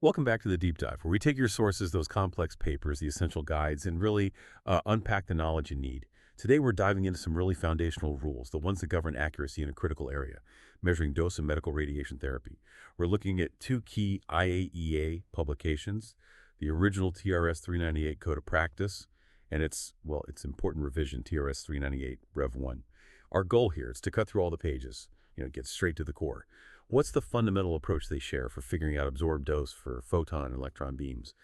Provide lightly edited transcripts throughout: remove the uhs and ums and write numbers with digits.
Welcome back to the Deep Dive, where we take your sources, those complex papers, the essential guides, and really unpack the knowledge you need. Today, we're diving into some really foundational rules, the ones that govern accuracy in a critical area, measuring dose of medical radiation therapy. We're looking at two key IAEA publications, the original TRS-398 Code of Practice, and its important revision, TRS-398 Rev.1. Our goal here is to cut through all the pages, get straight to the core. What's the fundamental approach they share for figuring out absorbed dose for photon and electron beams?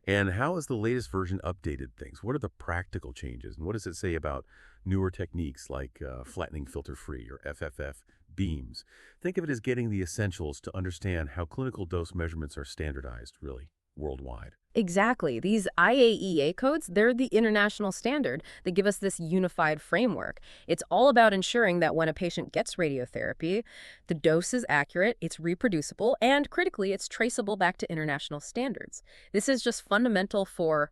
And how has the latest version updated things? What are the practical changes? And what does it say about newer techniques like flattening filter-free or FFF beams? Think of it as getting the essentials to understand how clinical dose measurements are standardized, really, worldwide. Exactly. These IAEA codes, they're the international standard that give us this unified framework. It's all about ensuring that when a patient gets radiotherapy, the dose is accurate, it's reproducible, and critically, it's traceable back to international standards. This is just fundamental for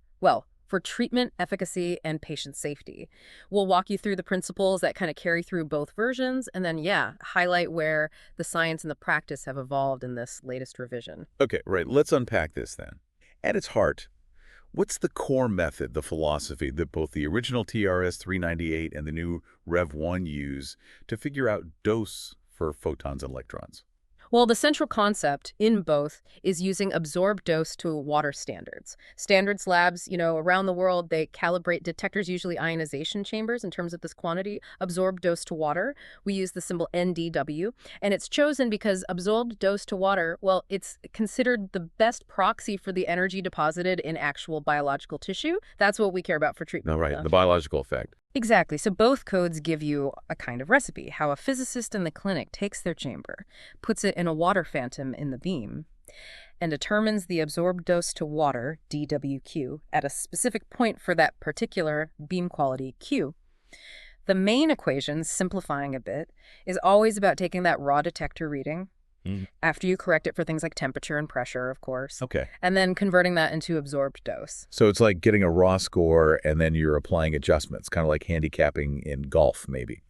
treatment efficacy and patient safety. We'll walk you through the principles that kind of carry through both versions, and then, highlight where the science and the practice have evolved in this latest revision. Okay, right. Let's unpack this then. At its heart, what's the core method, the philosophy that both the original TRS-398 and the new Rev.1 use to figure out dose for photons and electrons? Well, the central concept in both is using absorbed dose to water standards. Standards labs, around the world, they calibrate detectors, usually ionization chambers, in terms of this quantity, absorbed dose to water. We use the symbol NDW, and it's chosen because absorbed dose to water, well, it's considered the best proxy for the energy deposited in actual biological tissue. That's what we care about for treatment. No, right, the biological effect. Exactly. So both codes give you a kind of recipe, how a physicist in the clinic takes their chamber, puts it in a water phantom in the beam, and determines the absorbed dose to water, DWQ, at a specific point for that particular beam quality Q. The main equation, simplifying a bit, is always about taking that raw detector reading, after you correct it for things like temperature and pressure, of course. Okay. And then converting that into absorbed dose. So it's like getting a raw score and then you're applying adjustments, kind of like handicapping in golf, maybe.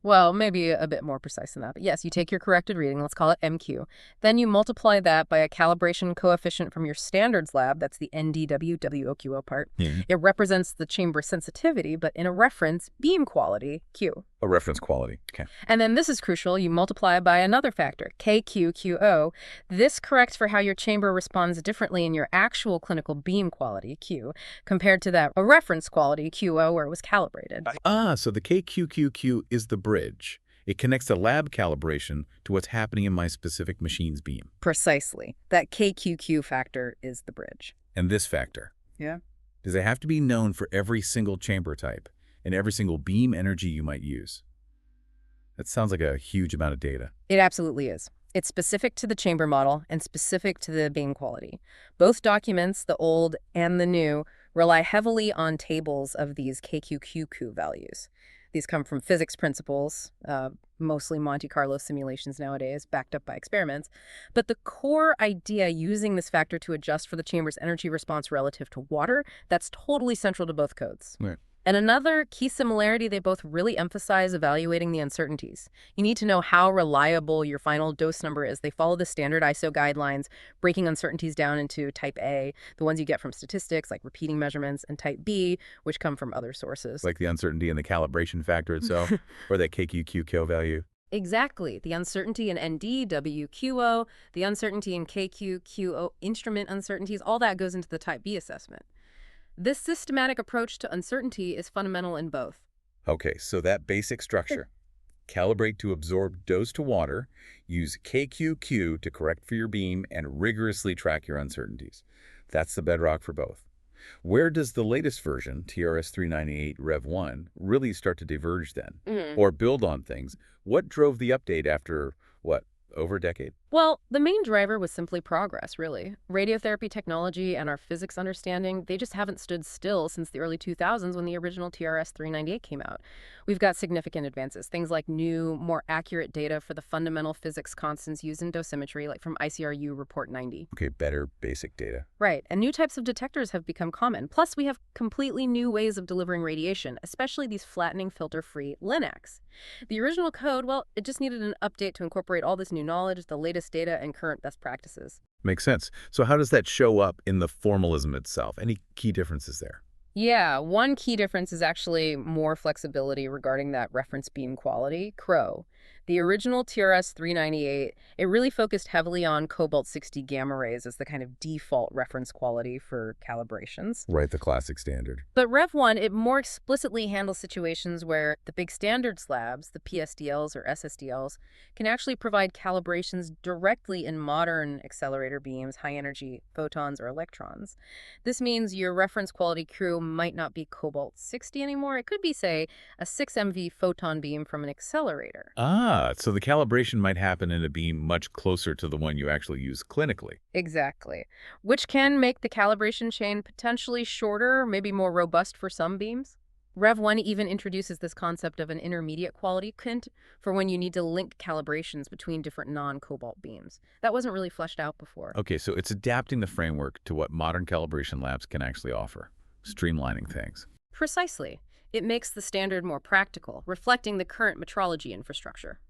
Well, maybe a bit more precise than that. But yes, you take your corrected reading, let's call it MQ. Then you multiply that by a calibration coefficient from your standards lab, that's the NDW, WOQO part. It represents the chamber sensitivity, but in a reference beam quality, Q. A reference quality. Okay. And then this is crucial. You multiply by another factor, KQQO. This corrects for how your chamber responds differently in your actual clinical beam quality, Q, compared to that a reference quality, QO, where it was calibrated. So the KQQQ is the bridge. It connects the lab calibration to what's happening in my specific machine's beam. Precisely. That KQQ factor is the bridge. And this factor? Yeah. Does it have to be known for every single chamber type and every single beam energy you might use? That sounds like a huge amount of data. It absolutely is. It's specific to the chamber model and specific to the beam quality. Both documents, the old and the new, rely heavily on tables of these KQQQ values. These come from physics principles, mostly Monte Carlo simulations nowadays, backed up by experiments. But the core idea using this factor to adjust for the chamber's energy response relative to water, that's totally central to both codes. Right. And another key similarity, they both really emphasize evaluating the uncertainties. You need to know how reliable your final dose number is. They follow the standard ISO guidelines, breaking uncertainties down into type A, the ones you get from statistics, like repeating measurements, and type B, which come from other sources. Like the uncertainty in the calibration factor itself, or that KQQQ value. Exactly. The uncertainty in ND, the uncertainty in KQQO, instrument uncertainties, all that goes into the type B assessment. This systematic approach to uncertainty is fundamental in both. Okay, so that basic structure. Calibrate to absorb dose to water, use KQQ to correct for your beam, and rigorously track your uncertainties. That's the bedrock for both. Where does the latest version, TRS-398 Rev.1, really start to diverge then? Or build on things? What drove the update after, over a decade? Well, the main driver was simply progress, really. Radiotherapy technology and our physics understanding, they just haven't stood still since the early 2000s when the original TRS-398 came out. We've got significant advances, things like new, more accurate data for the fundamental physics constants used in dosimetry, like from ICRU Report 90. Okay, better basic data. Right, and new types of detectors have become common. Plus, we have completely new ways of delivering radiation, especially these flattening filter-free LINACs. The original code, well, it just needed an update to incorporate all this new knowledge, the latest latest data and current best practices. Makes sense. So how does that show up in the formalism itself? Any key differences there? Yeah, one key difference is actually more flexibility regarding that reference beam quality, CRO. The original TRS-398, it really focused heavily on cobalt-60 gamma rays as the kind of default reference quality for calibrations. Right, the classic standard. But Rev.1, it more explicitly handles situations where the big standards labs, the PSDLs or SSDLs, can actually provide calibrations directly in modern accelerator beams, high-energy photons or electrons. This means your reference quality crew might not be cobalt-60 anymore. It could be, say, a 6 MV photon beam from an accelerator. Ah, so the calibration might happen in a beam much closer to the one you actually use clinically. Exactly. Which can make the calibration chain potentially shorter, maybe more robust for some beams. Rev.1 even introduces this concept of an intermediate quality quint for when you need to link calibrations between different non-cobalt beams. That wasn't really fleshed out before. Okay, so it's adapting the framework to what modern calibration labs can actually offer, streamlining things. Precisely. It makes the standard more practical, reflecting the current metrology infrastructure.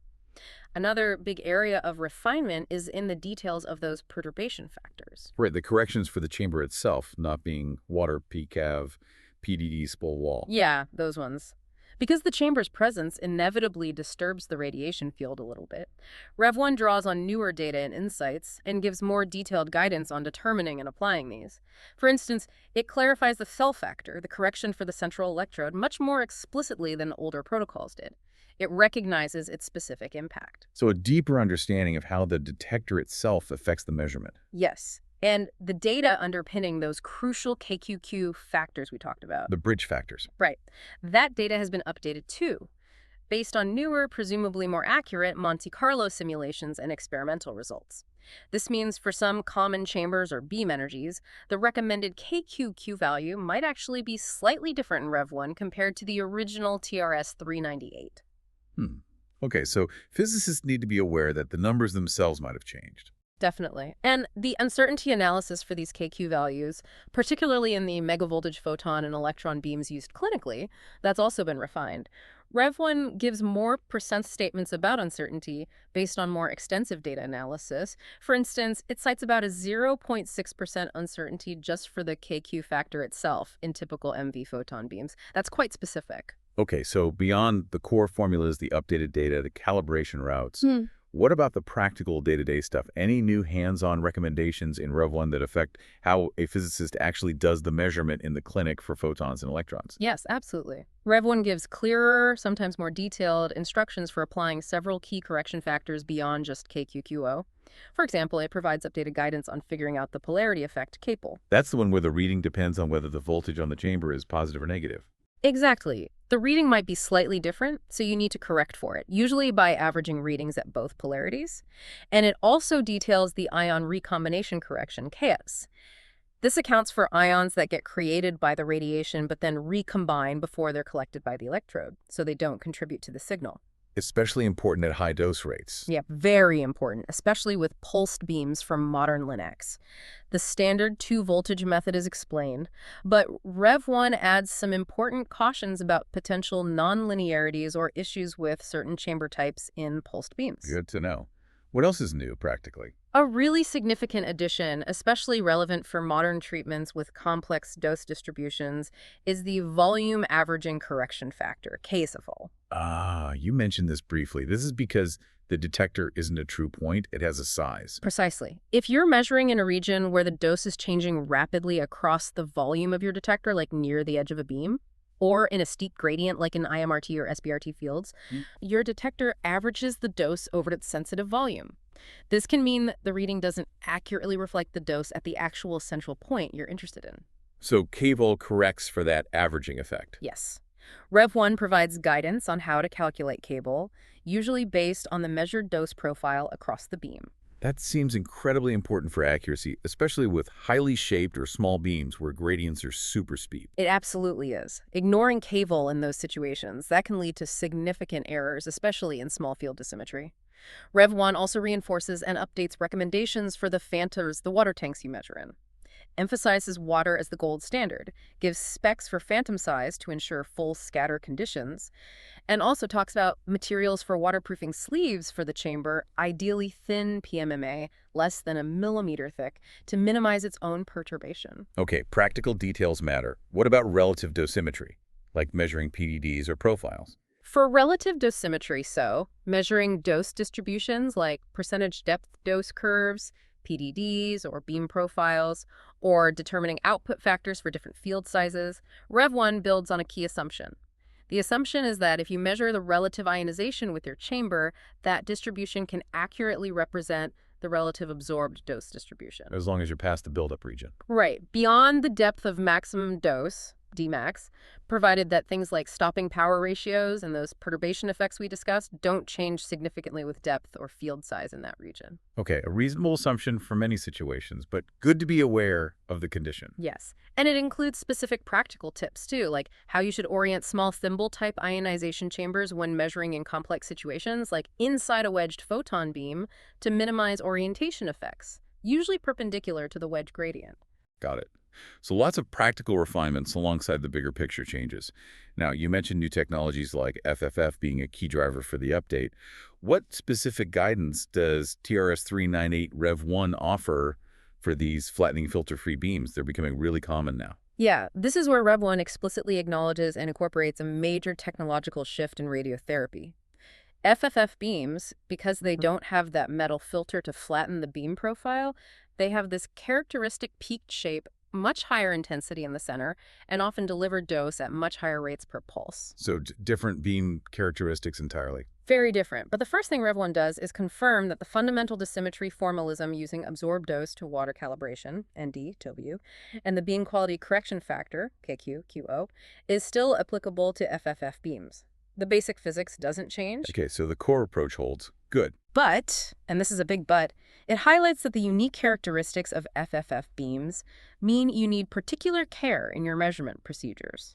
Another big area of refinement is in the details of those perturbation factors. Right, the corrections for the chamber itself not being water PCAV, PDD spool wall. Yeah, those ones. Because the chamber's presence inevitably disturbs the radiation field a little bit, Rev.1 draws on newer data and insights and gives more detailed guidance on determining and applying these. For instance, it clarifies the cell factor, the correction for the central electrode, much more explicitly than older protocols did. It recognizes its specific impact. So a deeper understanding of how the detector itself affects the measurement. Yes. And the data underpinning those crucial KQQ factors we talked about. The bridge factors. Right. That data has been updated too, based on newer, presumably more accurate Monte Carlo simulations and experimental results. This means for some common chambers or beam energies, the recommended KQQ value might actually be slightly different in Rev.1 compared to the original TRS-398. Okay, so physicists need to be aware that the numbers themselves might have changed. Definitely. And the uncertainty analysis for these KQ values, particularly in the megavoltage photon and electron beams used clinically, that's also been refined. Rev.1 gives more precise statements about uncertainty based on more extensive data analysis. For instance, it cites about a 0.6% uncertainty just for the KQ factor itself in typical MV photon beams. That's quite specific. Okay, so beyond the core formulas, the updated data, the calibration routes, what about the practical day-to-day stuff? Any new hands-on recommendations in Rev.1 that affect how a physicist actually does the measurement in the clinic for photons and electrons? Yes, absolutely. Rev.1 gives clearer, sometimes more detailed instructions for applying several key correction factors beyond just KQQO. For example, it provides updated guidance on figuring out the polarity effect CAPL. That's the one where the reading depends on whether the voltage on the chamber is positive or negative. Exactly. The reading might be slightly different, so you need to correct for it, usually by averaging readings at both polarities. And it also details the ion recombination correction, chaos. This accounts for ions that get created by the radiation but then recombine before they're collected by the electrode, so they don't contribute to the signal. Especially important at high dose rates. Yeah, very important, especially with pulsed beams from modern Linux. The standard 2-voltage method is explained, but Rev.1 adds some important cautions about potential nonlinearities or issues with certain chamber types in pulsed beams. Good to know. What else is new, practically? A really significant addition, especially relevant for modern treatments with complex dose distributions, is the volume averaging correction factor, KSFL. Ah, you mentioned this briefly. This is because the detector isn't a true point, it has a size. Precisely. If you're measuring in a region where the dose is changing rapidly across the volume of your detector, like near the edge of a beam, or in a steep gradient like in IMRT or SBRT fields, your detector averages the dose over its sensitive volume. This can mean that the reading doesn't accurately reflect the dose at the actual central point you're interested in. So KVol corrects for that averaging effect. Yes. Rev.1 provides guidance on how to calculate KVol, usually based on the measured dose profile across the beam. That seems incredibly important for accuracy, especially with highly shaped or small beams where gradients are super steep. It absolutely is. Ignoring KVol in those situations, that can lead to significant errors, especially in small field dosimetry. Rev.1 also reinforces and updates recommendations for the Fantas, the water tanks you measure in. emphasizes water as the gold standard, gives specs for phantom size to ensure full scatter conditions, and also talks about materials for waterproofing sleeves for the chamber, ideally thin PMMA, less than a millimeter thick, to minimize its own perturbation. Okay, practical details matter. What about relative dosimetry, like measuring PDDs or profiles? For relative dosimetry, measuring dose distributions like percentage depth dose curves, PDDs or beam profiles, or determining output factors for different field sizes, Rev.1 builds on a key assumption. The assumption is that if you measure the relative ionization with your chamber, that distribution can accurately represent the relative absorbed dose distribution. As long as you're past the buildup region. Right. Beyond the depth of maximum dose, Dmax, provided that things like stopping power ratios and those perturbation effects we discussed don't change significantly with depth or field size in that region. Okay, a reasonable assumption for many situations, but good to be aware of the condition. Yes. And it includes specific practical tips, too, like how you should orient small thimble-type ionization chambers when measuring in complex situations, like inside a wedged photon beam, to minimize orientation effects, usually perpendicular to the wedge gradient. Got it. So lots of practical refinements alongside the bigger picture changes. Now, you mentioned new technologies like FFF being a key driver for the update. What specific guidance does TRS-398 Rev.1 offer for these flattening filter-free beams? They're becoming really common now. Yeah, this is where Rev.1 explicitly acknowledges and incorporates a major technological shift in radiotherapy. FFF beams, because they don't have that metal filter to flatten the beam profile, they have this characteristic peaked shape, much higher intensity in the center, and often deliver dose at much higher rates per pulse. So different beam characteristics entirely. Very different. But the first thing Rev.1 does is confirm that the fundamental dosimetry formalism using absorbed dose to water calibration, ND/W, and the beam quality correction factor, KQ/QO, is still applicable to FFF beams. The basic physics doesn't change. Okay, so the core approach holds. Good. But, and this is a big but, it highlights that the unique characteristics of FFF beams mean you need particular care in your measurement procedures.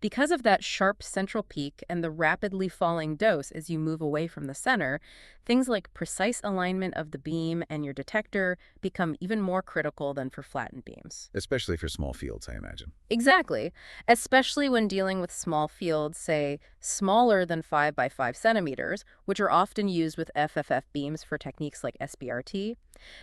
Because of that sharp central peak and the rapidly falling dose as you move away from the center, things like precise alignment of the beam and your detector become even more critical than for flattened beams. Especially for small fields, I imagine. Exactly, especially when dealing with small fields, say, smaller than 5 by 5 centimeters, which are often used with FFF beams for techniques like SBRT.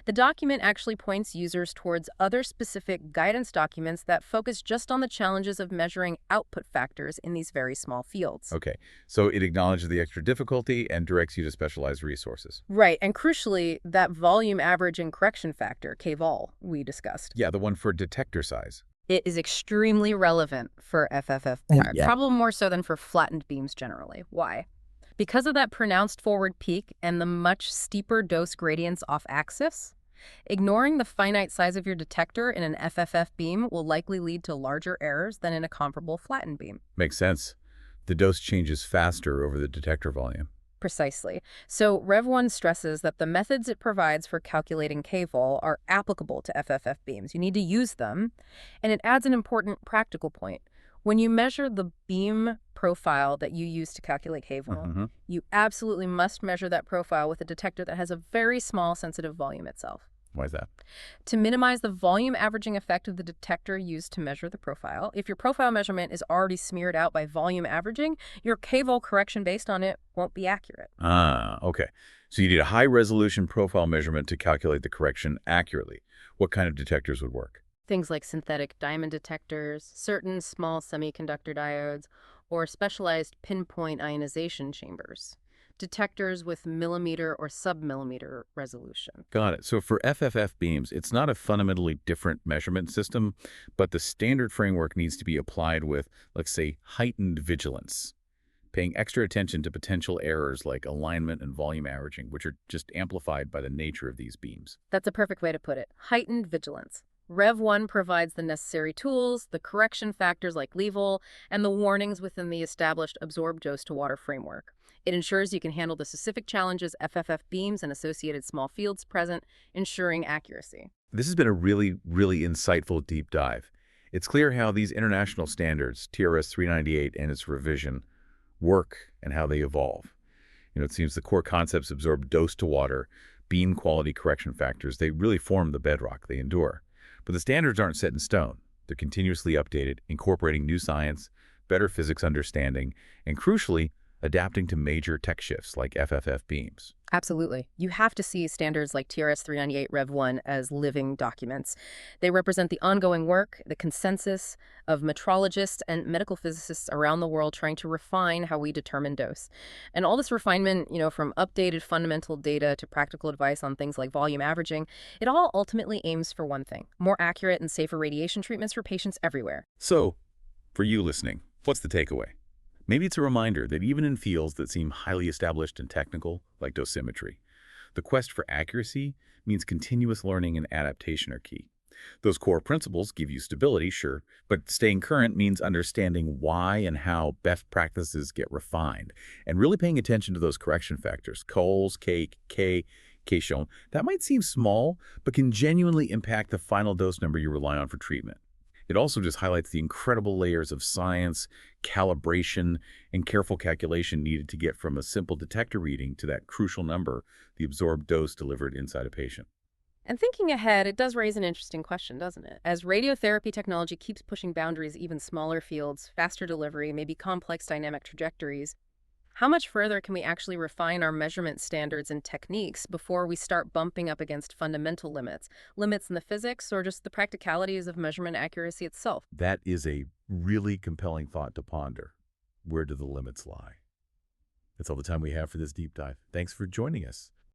The document actually points users towards other specific guidance documents that focus just on the challenges of measuring output factors in these very small fields. Okay, so it acknowledges the extra difficulty and directs you to specialized resources. Right, and crucially, that volume averaging correction factor, kVol, we discussed. Yeah, the one for detector size. It is extremely relevant for FFF, probably more so than for flattened beams generally. Why? Because of that pronounced forward peak and the much steeper dose gradients off-axis, ignoring the finite size of your detector in an FFF beam will likely lead to larger errors than in a comparable flattened beam. Makes sense. The dose changes faster over the detector volume. Precisely. So Rev.1 stresses that the methods it provides for calculating kVol are applicable to FFF beams. You need to use them. And it adds an important practical point. When you measure the beam profile that you use to calculate kVol, you absolutely must measure that profile with a detector that has a very small sensitive volume itself. Why is that? To minimize the volume averaging effect of the detector used to measure the profile, if your profile measurement is already smeared out by volume averaging, your kVol correction based on it won't be accurate. Ah, okay. So you need a high-resolution profile measurement to calculate the correction accurately. What kind of detectors would work? Things like synthetic diamond detectors, certain small semiconductor diodes, or specialized pinpoint ionization chambers. Detectors with millimeter or sub-millimeter resolution. Got it. So for FFF beams, it's not a fundamentally different measurement system, but the standard framework needs to be applied with, let's say, heightened vigilance, paying extra attention to potential errors like alignment and volume averaging, which are just amplified by the nature of these beams. That's a perfect way to put it. Heightened vigilance. Rev.1 provides the necessary tools, the correction factors like Level, and the warnings within the established absorbed dose to water framework. It ensures you can handle the specific challenges FFF beams and associated small fields present, ensuring accuracy. This has been a really, really insightful deep dive. It's clear how these international standards, TRS-398 and its revision, work and how they evolve. It seems the core concepts absorb dose to water, beam quality correction factors, they really form the bedrock they endure. But the standards aren't set in stone. They're continuously updated, incorporating new science, better physics understanding, and crucially, adapting to major tech shifts like FFF beams. Absolutely. You have to see standards like TRS-398 Rev.1 as living documents. They represent the ongoing work, the consensus of metrologists and medical physicists around the world trying to refine how we determine dose. And all this refinement, from updated fundamental data to practical advice on things like volume averaging, it all ultimately aims for one thing: more accurate and safer radiation treatments for patients everywhere. So, for you listening, what's the takeaway? Maybe it's a reminder that even in fields that seem highly established and technical, like dosimetry, the quest for accuracy means continuous learning and adaptation are key. Those core principles give you stability, sure, but staying current means understanding why and how best practices get refined, and really paying attention to those correction factors, Coles, K shown. That might seem small, but can genuinely impact the final dose number you rely on for treatment. It also just highlights the incredible layers of science, calibration, and careful calculation needed to get from a simple detector reading to that crucial number, the absorbed dose delivered inside a patient. And thinking ahead, it does raise an interesting question, doesn't it? As radiotherapy technology keeps pushing boundaries, even smaller fields, faster delivery, maybe complex dynamic trajectories, how much further can we actually refine our measurement standards and techniques before we start bumping up against fundamental limits? Limits in the physics or just the practicalities of measurement accuracy itself? That is a really compelling thought to ponder. Where do the limits lie? That's all the time we have for this deep dive. Thanks for joining us.